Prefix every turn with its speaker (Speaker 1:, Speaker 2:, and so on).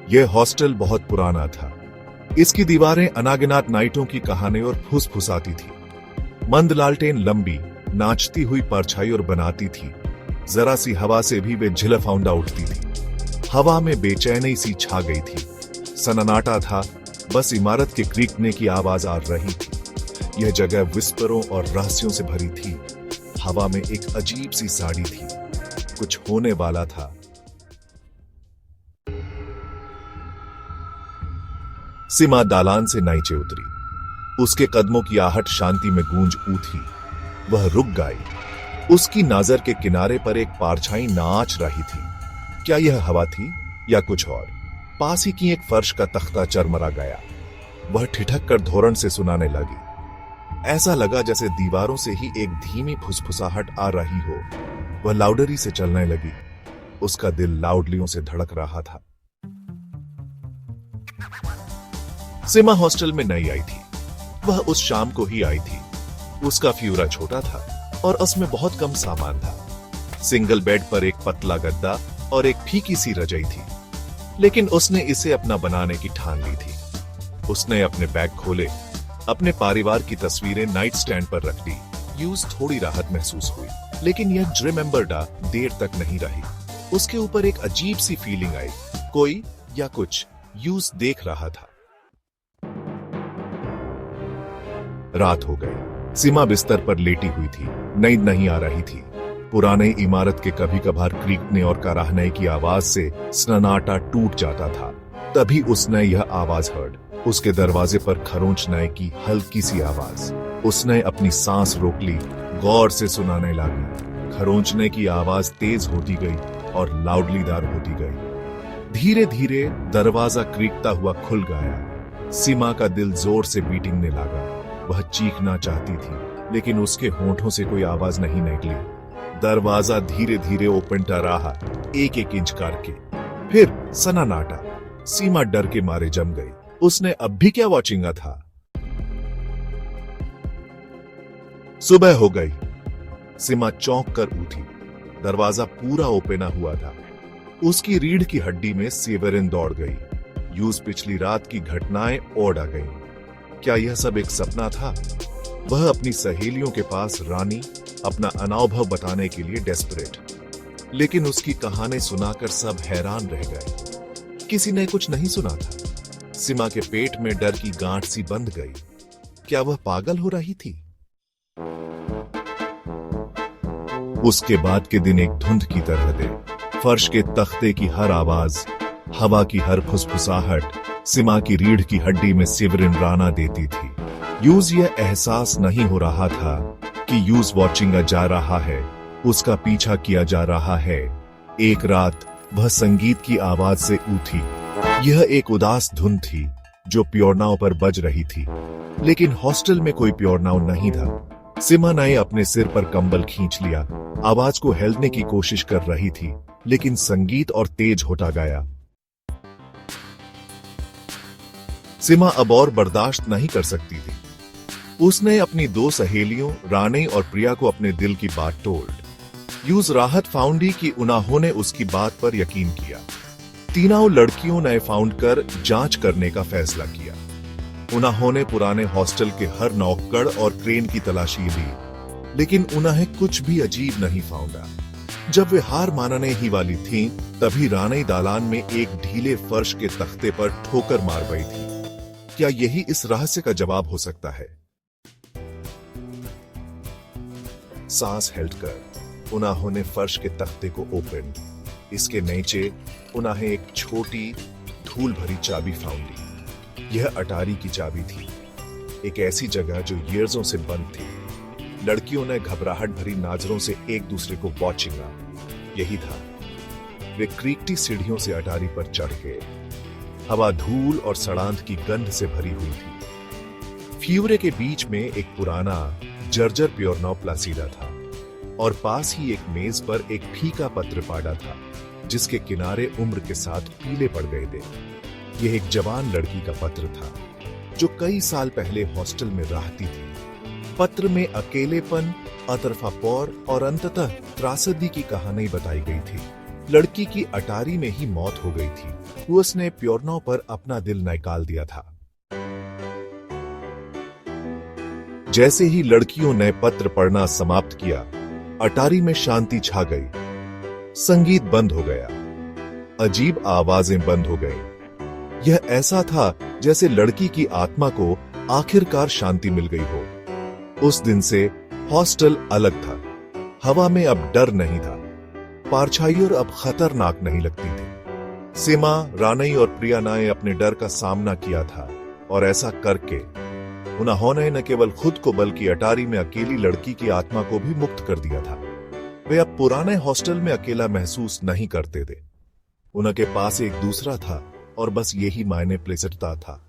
Speaker 1: यह हॉस्टल बहुत पुराना था। इसकी दीवारें अनागिनात नाइटों की कहानी और फुसफुसाती थी। मंद लालटेन लंबी नाचती हुई परछाई और बनाती थी। जरा सी हवा से भी वे झिलफाउंडा उठती थी। हवा में बेचैनी सी छा गई थी। सन्नाटा था, बस इमारत के क्रीकने की आवाज आ रही थी। यह जगह विस्परों और रहस्यों से भरी थी। हवा में एक अजीब सी साड़ी थी। कुछ होने वाला था। सीमा दालान से नीचे उतरी। उसके कदमों की आहट शांति में गूंज उठी। वह रुक गई। उसकी नजर के किनारे पर एक परछाई नाच रही थी। क्या यह हवा थी या कुछ और? पास ही की एक फर्श का तख्ता चरमरा गया। वह ठिठक कर धोरण से सुनाने लगी। ऐसा लगा जैसे दीवारों से ही एक धीमी फुसफुसाहट आ रही हो। वह लाउडरी से चलने लगी। उसका दिल लाउडलियों से धड़क रहा था। सीमा हॉस्टल में नई आई थी। वह उस शाम को ही आई थी। उसका फ्यूरा छोटा था और उसमें बहुत कम सामान था। सिंगल बेड पर एक पतला गद्दा और एक फीकी सी रजाई थी, लेकिन उसने इसे अपना बनाने की ठान ली थी। उसने अपने बैग खोले, अपने परिवार की तस्वीरें नाइट स्टैंड पर रख दी। यूज थोड़ी राहत महसूस हुई, लेकिन यह रिमेंबर्डा देर तक नहीं रही। उसके ऊपर एक अजीब सी फीलिंग आई। कोई या कुछ यूज देख रहा था। रात हो गई। सीमा बिस्तर पर लेटी हुई थी। नींद नहीं आ रही थी। पुराने इमारत के कभी कभार क्रीकने और कराहने की आवाज से सन्नाटा टूट जाता था। तभी उसने यह आवाज हर्ड। उसके दरवाजे पर खरोंचने की हल्की सी आवाज। उसने अपनी सांस रोक ली, गौर से सुनाने लगी। खरोंचने की आवाज तेज होती गई और लाउडलीदार होती गई। धीरे धीरे दरवाजा क्रीकता हुआ खुल गया। सीमा का दिल जोर से बीटिंगने लगा। वह चीखना चाहती थी, लेकिन उसके होंठों से कोई आवाज नहीं निकली। दरवाजा धीरे धीरे ओपनता रहा, एक एक इंच करके। फिर सन्नाटा। सीमा डर के मारे जम गई। उसने अब भी क्या वॉचिंगा था। सुबह हो गई। सीमा चौंक कर उठी। दरवाजा पूरा ओपना हुआ था। उसकी रीढ़ की हड्डी में सेवरिन दौड़ गई। यूज पिछली रात की घटनाएं ओढ़ आ गई। क्या यह सब एक सपना था? वह अपनी सहेलियों के पास रानी अपना अनुभव बताने के लिए डेस्परेट, लेकिन उसकी कहानी सुनाकर सब हैरान रह गए। किसी ने कुछ नहीं सुना था। सीमा के पेट में डर की गांठ सी बंध गई। क्या वह पागल हो रही थी? उसके बाद के दिन एक धुंध की तरह थे। फर्श के तख्ते की हर आवाज, हवा की हर फुसफुसाहट सीमा की रीढ़ की हड्डी में सिवरिन राना देती थी। यूज यह एहसास नहीं हो रहा था कि यूज वॉचिंग जा रहा है, उसका पीछा किया जा रहा है। एक रात वह संगीत की आवाज से उठी। यह एक उदास धुन थी जो पियोरनाव पर बज रही थी, लेकिन हॉस्टल में कोई पियोरनाव नहीं था। सीमा ने अपने सिर पर कंबल खींच लिया। आवाज को हेलने की कोशिश कर रही थी, लेकिन संगीत और तेज होता गया। सीमा अब और बर्दाश्त नहीं कर सकती थी। उसने अपनी दो सहेलियों रानी और प्रिया को अपने दिल की बात टोल्ड। यूज राहत फाउंडी कि उन्होंने उसकी बात पर यकीन किया। तीनों लड़कियों ने फाउंड कर जांच करने का फैसला किया। उन्होंने पुराने हॉस्टल के हर नौकड़ और क्रेन की तलाशी ली, लेकिन उन्हें कुछ भी अजीब नहीं फाउंडा। जब वे हार मानने ही वाली थीं, तभी रानी दालान में एक ढीले फर्श के तख्ते पर ठोकर मार गई थी। क्या यही इस रहस्य का जवाब हो सकता है? सांस हेल्डकर उन्होंने फर्श के तख्ते को ओपन। इसके नीचे उन्हें एक छोटी धूल भरी चाबी फाउंडी। यह अटारी की चाबी थी, एक ऐसी जगह जो ईयर्सों से बंद थी। लड़कियों ने घबराहट भरी नजरों से एक दूसरे को वॉचिंगा। यही था। वे क्रीकती सीढ़ियों से अटारी पर चढ़ गए। हवा धूल और सड़ांत की गंध से भरी हुई थी। फ्यूरे के बीच में एक पुराना जर्जर पियोरनाव प्लासीडा था और पास ही एक मेज पर एक फीका पत्र पाड़ा था, जिसके किनारे उम्र के साथ पीले पड़ गए थे। यह एक जवान लड़की का पत्र था जो कई साल पहले हॉस्टल में रहती थी। पत्र में अकेलेपन, अतरफापौर और अंततः त्रासदी की कहानी बताई गई थी। लड़की की अटारी में ही मौत हो गई थी। उसने प्योरनो पर अपना दिल निकाल दिया था। जैसे ही लड़कियों ने पत्र पढ़ना समाप्त किया, अटारी में शांति छा गई। संगीत बंद हो गया, अजीब आवाजें बंद हो गई। यह ऐसा था जैसे लड़की की आत्मा को आखिरकार शांति मिल गई हो। उस दिन से हॉस्टल अलग था। हवा में अब डर नहीं था, परछाइयां अब खतरनाक नहीं लगती थी। सीमा, रानई और प्रिया ने अपने डर का सामना किया था, और ऐसा करके उन्होंने न केवल खुद को बल्कि अटारी में अकेली लड़की की आत्मा को भी मुक्त कर दिया था। वे अब पुराने हॉस्टल में अकेला महसूस नहीं करते थे। उनके पास एक दूसरा था, और बस यही मायने प्लेसता था।